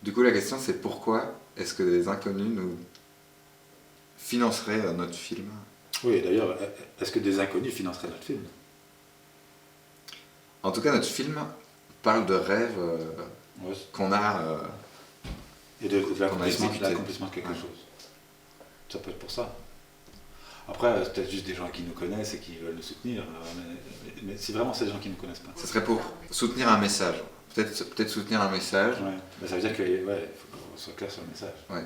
Du coup, la question, c'est pourquoi est-ce que des inconnus nous financeraient notre film? Oui, d'ailleurs, est-ce que des inconnus financeraient notre film? En tout cas, notre film parle de rêves Ouais. qu'on a. Et de Qu'on a exécuté. l'accomplissement de quelque Ouais. chose. Ça peut être pour ça. Après, c'est peut-être juste des gens qui nous connaissent et qui veulent nous soutenir. Mais si vraiment c'est des gens qui ne nous connaissent pas. Ce serait pour soutenir un message. Peut-être soutenir un message. Ouais. Mais ça veut dire qu'il faut qu'on soit clair sur le message. Ouais.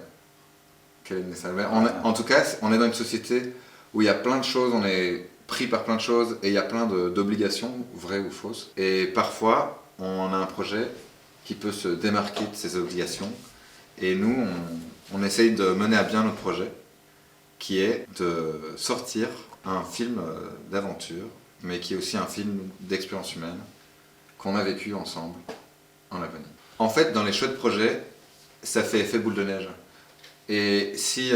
Quel est le message? Mais en tout cas, on est dans une société où il y a plein de choses, on est pris par plein de choses et il y a plein d'obligations, vraies ou fausses. Et parfois, on a un projet qui peut se démarquer de ces obligations. Et nous, on essaye de mener à bien notre projet, qui est de sortir un film d'aventure, mais qui est aussi un film d'expérience humaine, qu'on a vécu ensemble en Laponie. En fait, dans les chouettes projets, ça fait effet boule de neige. Et si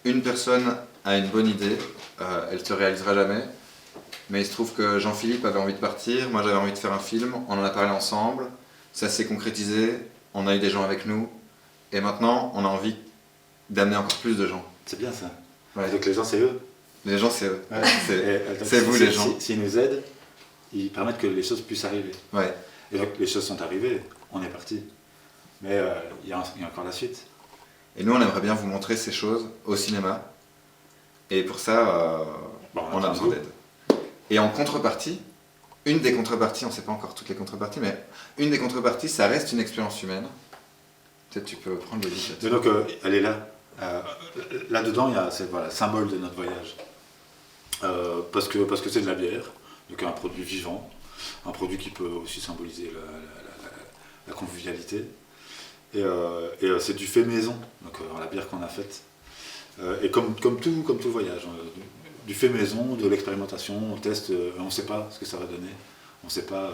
une personne a une bonne idée, elle ne se réalisera jamais. Mais il se trouve que Jean-Philippe avait envie de partir, moi j'avais envie de faire un film, on en a parlé ensemble, ça s'est concrétisé, on a eu des gens avec nous, et maintenant on a envie d'amener encore plus de gens. C'est bien ça. Ouais. Donc les gens, c'est eux. Les gens, c'est eux. Ouais. C'est vous les gens. S'ils nous aident, ils permettent que les choses puissent arriver. Ouais. Et donc les choses sont arrivées, on est parti. Mais il y a encore la suite. Et nous, on aimerait bien vous montrer ces choses au cinéma. Et pour ça, on a besoin d'aide. Et en contrepartie, une des contreparties, on ne sait pas encore toutes les contreparties, mais une des contreparties, ça reste une expérience humaine. Peut-être tu peux prendre le livre. Et donc, elle est là. Là-dedans, c'est le symbole de notre voyage. Parce que c'est de la bière, donc un produit vivant, un produit qui peut aussi symboliser la convivialité. Et c'est du fait maison, donc la bière qu'on a faite. Et comme tout voyage, du fait maison, de l'expérimentation, on teste, on ne sait pas ce que ça va donner, on ne sait pas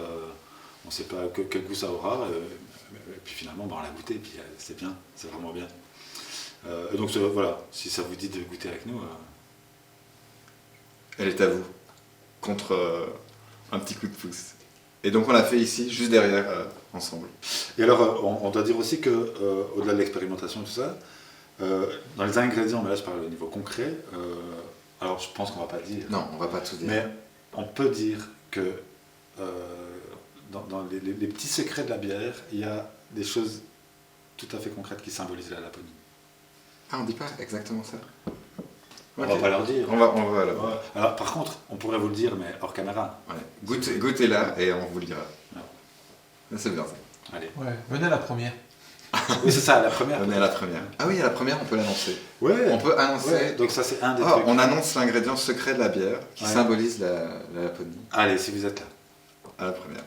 quel goût ça aura, et puis finalement on l'a goûté, et puis c'est bien, c'est vraiment bien. Et donc voilà, si ça vous dit de goûter avec nous... Elle est à vous, contre un petit coup de pouce. Et donc on l'a fait ici, juste derrière, ensemble. Et alors, on doit dire aussi que, au-delà de l'expérimentation et tout ça, dans les ingrédients, mais là je parle au niveau concret, alors je pense qu'on va pas le dire. Non, on va pas tout dire. Mais on peut dire que dans les petits secrets de la bière, il y a des choses tout à fait concrètes qui symbolisent la Laponie. Ah, on dit pas exactement ça. On va pas leur dire. On va alors. Ouais. Alors, par contre, on pourrait vous le dire, mais hors caméra. Ouais. Goûtez-la et on vous le dira. Ouais. C'est bien ça. Allez. Ouais, venez à la première. Oui, c'est ça, la première. On est à la première. Ah oui, à la première, on peut l'annoncer. Ouais. On peut annoncer. Ouais. Donc ça, c'est un des trucs. On annonce l'ingrédient secret de la bière qui symbolise la Laponie. Allez, si vous êtes là. À la première.